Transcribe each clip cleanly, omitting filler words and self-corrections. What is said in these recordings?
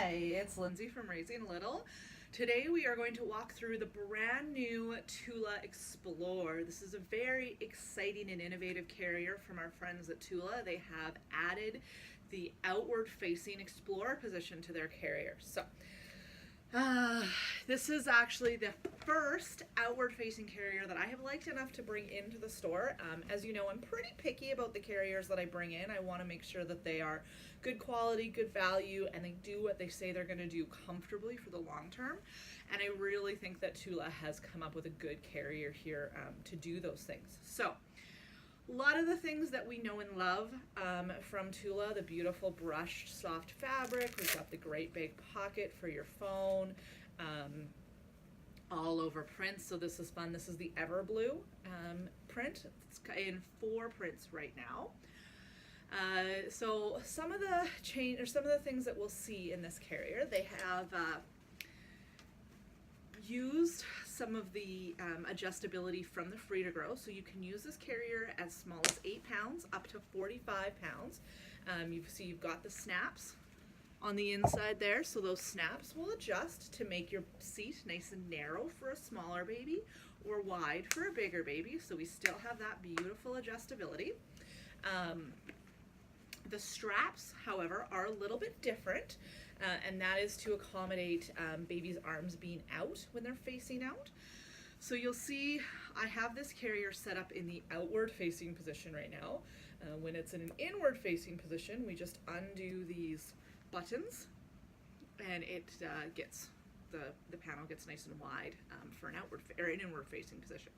Hi, it's Lindsay from Raising Little. Today we are going to walk through the brand new Tula Explore. This is a very exciting and innovative carrier from our friends at Tula. They have added the outward facing Explorer position to their carrier. This is actually the first outward facing carrier that I have liked enough to bring into the store. As you know, I'm pretty picky about the carriers that I bring in. I want to make sure that they are good quality, good value, and they do what they say they're going to do comfortably for the long term. And I really think that Tula has come up with a good carrier here to do those things. So, a lot of the things that we know and love from Tula, the beautiful brushed soft fabric. We've got the great big pocket for your phone, all over prints. So this is fun. This is the Everblue print. It's in 4 prints right now. So some of the things that we'll see in this carrier, they have used some of the adjustability from the Free to Grow, so you can use this carrier as small as 8 pounds up to 45 pounds. You've got the snaps on the inside there, so those snaps will adjust to make your seat nice and narrow for a smaller baby or wide for a bigger baby, so we still have that beautiful adjustability. The straps, however, are a little bit different, and that is to accommodate baby's arms being out when they're facing out. So you'll see I have this carrier set up in the outward facing position right now. When it's in an inward facing position, we just undo these buttons and it gets the panel gets nice and wide for an inward facing position.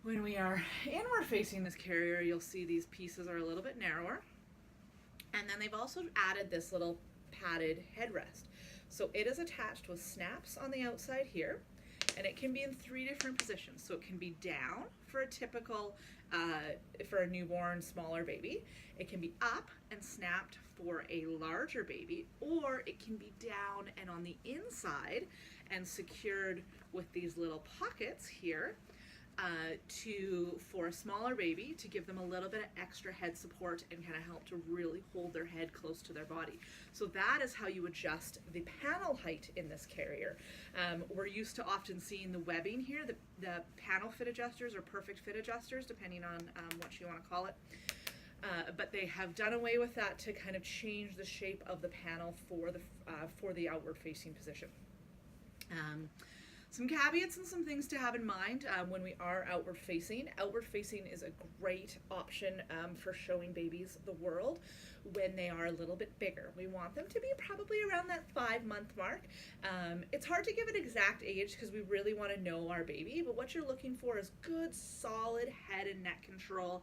When we are inward facing this carrier, you'll see these pieces are a little bit narrower. And then they've also added this little padded headrest. So it is attached with snaps on the outside here, and it can be in 3 different positions. So it can be down for a typical, for a newborn, smaller baby. It can be up and snapped for a larger baby, or it can be down and on the inside and secured with these little pockets here. For a smaller baby, to give them a little bit of extra head support and kind of help to really hold their head close to their body. So that is how you adjust the panel height in this carrier. We're used to often seeing the webbing here, the panel fit adjusters or perfect fit adjusters, depending on what you want to call it. But they have done away with that to kind of change the shape of the panel for the outward facing position. Some caveats and some things to have in mind when we are outward facing. Outward facing is a great option for showing babies the world when they are a little bit bigger. We want them to be probably around that 5-month mark. It's hard to give an exact age because we really want to know our baby, but what you're looking for is good solid head and neck control,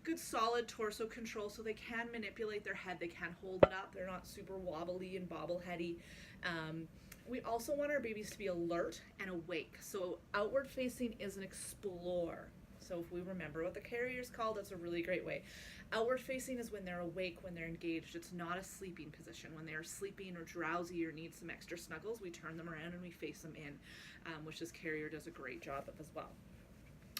good solid torso control, so they can manipulate their head, they can hold it up, they're not super wobbly and bobbleheady. We also want our babies to be alert and awake. So outward facing is an explore. So if we remember what the carrier is called, that's a really great way. Outward facing is when they're awake, when they're engaged. It's not a sleeping position. When they're sleeping or drowsy or need some extra snuggles, we turn them around and we face them in, which this carrier does a great job of as well.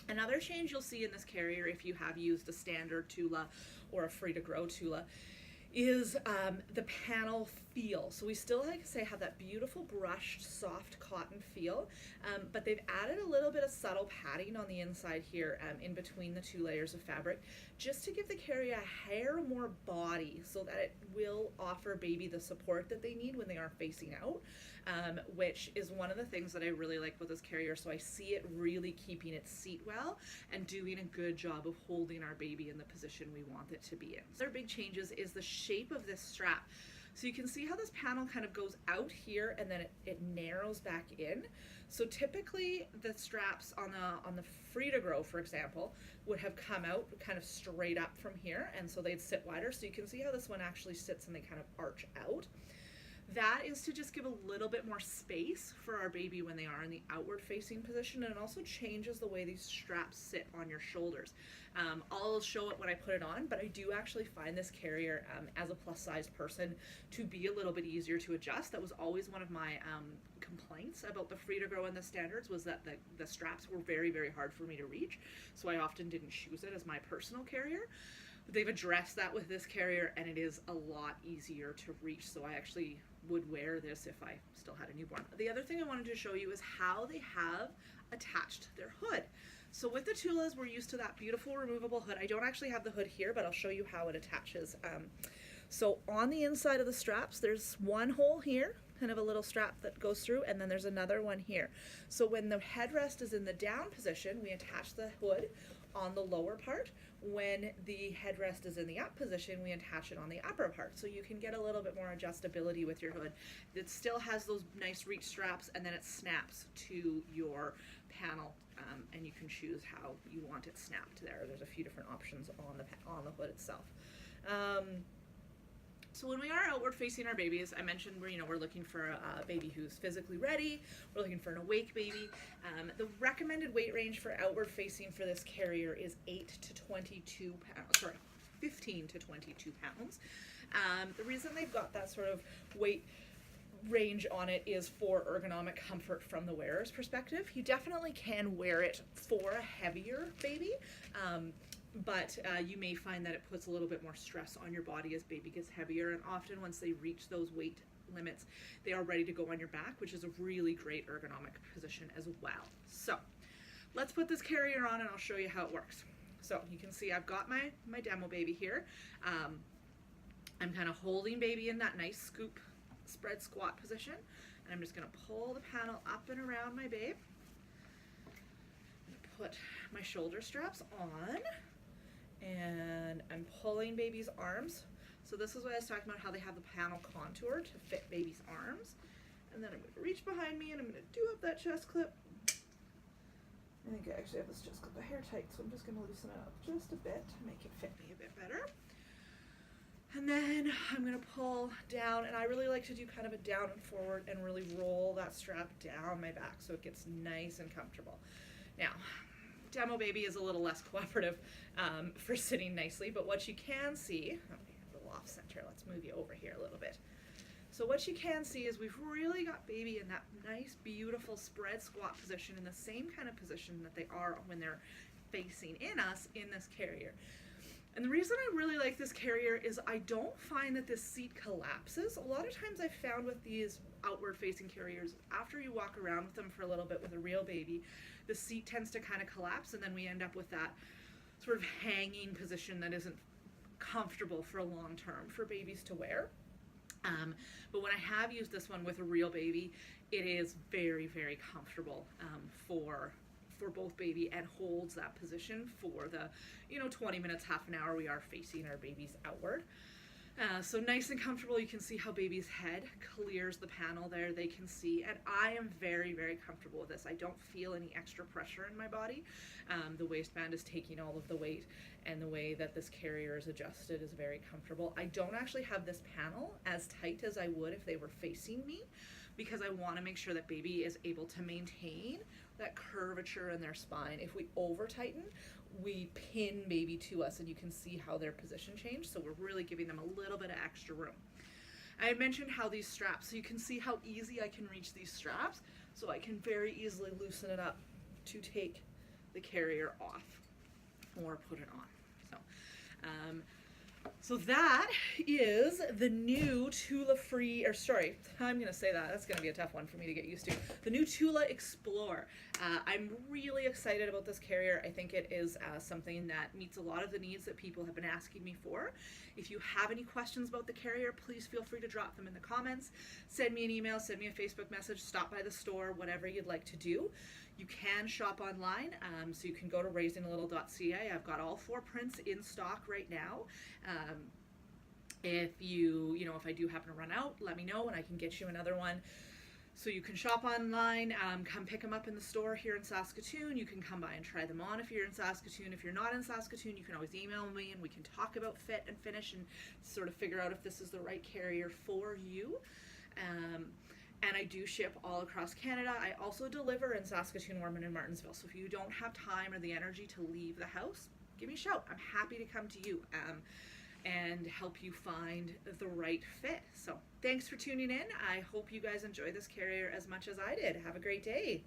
Another change you'll see in this carrier, if you have used a standard Tula or a Free to Grow Tula, is the panel feel. So we still, like I say, have that beautiful brushed soft cotton feel, but they've added a little bit of subtle padding on the inside here in between the 2 layers of fabric, just to give the carrier a hair more body so that it will offer baby the support that they need when they are facing out, which is one of the things that I really like with this carrier. So I see it really keeping its seat well and doing a good job of holding our baby in the position we want it to be in. Other big changes is the shape of this strap. So you can see how this panel kind of goes out here and then it narrows back in. So typically the straps on the Free to Grow, for example, would have come out kind of straight up from here, and so they'd sit wider. So you can see how this one actually sits and they kind of arch out. That is to just give a little bit more space for our baby when they are in the outward facing position, and it also changes the way these straps sit on your shoulders. I'll show it when I put it on, but I do actually find this carrier as a plus size person to be a little bit easier to adjust. That was always one of my complaints about the Free to Grow and the standards, was that the straps were very, very hard for me to reach, so I often didn't choose it as my personal carrier. They've addressed that with this carrier, and it is a lot easier to reach, so I actually would wear this if I still had a newborn. The other thing I wanted to show you is how they have attached their hood. So with the Tulas, we're used to that beautiful removable hood. I don't actually have the hood here, but I'll show you how it attaches. So on the inside of the straps, there's one hole here, kind of a little strap that goes through, and then there's another one here. So when the headrest is in the down position, we attach the hood on the lower part. When the headrest is in the up position, we attach it on the upper part. So you can get a little bit more adjustability with your hood. It still has those nice reach straps, and then it snaps to your panel, and you can choose how you want it snapped there. There's a few different options on the hood itself. So when we are outward facing our babies, I mentioned we're looking for a baby who's physically ready. We're looking for an awake baby. The recommended weight range for outward facing for this carrier is 15 to 22 pounds. The reason they've got that sort of weight range on it is for ergonomic comfort from the wearer's perspective. You definitely can wear it for a heavier baby, but you may find that it puts a little bit more stress on your body as baby gets heavier, and often once they reach those weight limits, they are ready to go on your back, which is a really great ergonomic position as well. So let's put this carrier on and I'll show you how it works. So you can see I've got my demo baby here. I'm kind of holding baby in that nice scoop spread squat position, and I'm just going to pull the panel up and around my babe. I'm going to put my shoulder straps on, and I'm pulling baby's arms. So this is what I was talking about, how they have the panel contour to fit baby's arms. And then I'm going to reach behind me and I'm going to do up that chest clip. I think I actually have this chest clip a hair tight, so I'm just going to loosen it up just a bit to make it fit me a bit better. And then I'm going to pull down, and I really like to do kind of a down and forward and really roll that strap down my back so it gets nice and comfortable. Now, demo baby is a little less cooperative for sitting nicely, but what you can see, a little off center, let's move you over here a little bit. So what you can see is we've really got baby in that nice, beautiful spread squat position, in the same kind of position that they are when they're facing in us in this carrier. And the reason I really like this carrier is I don't find that this seat collapses. A lot of times I've found with these outward facing carriers, after you walk around with them for a little bit with a real baby, the seat tends to kind of collapse, and then we end up with that sort of hanging position that isn't comfortable for a long term for babies to wear. But when I have used this one with a real baby, it is very, very comfortable for both baby, and holds that position for the 20 minutes, half an hour we are facing our babies outward. So nice and comfortable. You can see how baby's head clears the panel there. They can see, and I am very, very comfortable with this. I don't feel any extra pressure in my body. The waistband is taking all of the weight, and the way that this carrier is adjusted is very comfortable. I don't actually have this panel as tight as I would if they were facing me, because I want to make sure that baby is able to maintain that curvature in their spine. If we over tighten, we pin baby to us, and you can see how their position changed. So we're really giving them a little bit of extra room. I had mentioned how these straps, so you can see how easy I can reach these straps. So I can very easily loosen it up to take the carrier off or put it on. So that is the new I'm going to say that. That's going to be a tough one for me to get used to. The new Tula Explore. I'm really excited about this carrier. I think it is something that meets a lot of the needs that people have been asking me for. If you have any questions about the carrier, please feel free to drop them in the comments. Send me an email, send me a Facebook message, stop by the store, whatever you'd like to do. You can shop online, so you can go to raisingalittle.ca. I've got all 4 prints in stock right now. If if I do happen to run out, let me know and I can get you another one. So you can shop online, come pick them up in the store here in Saskatoon. You can come by and try them on if you're in Saskatoon. If you're not in Saskatoon, you can always email me and we can talk about fit and finish and sort of figure out if this is the right carrier for you. And I do ship all across Canada. I also deliver in Saskatoon, Ormond, and Martensville. So if you don't have time or the energy to leave the house, give me a shout. I'm happy to come to you and help you find the right fit. So thanks for tuning in. I hope you guys enjoy this carrier as much as I did. Have a great day.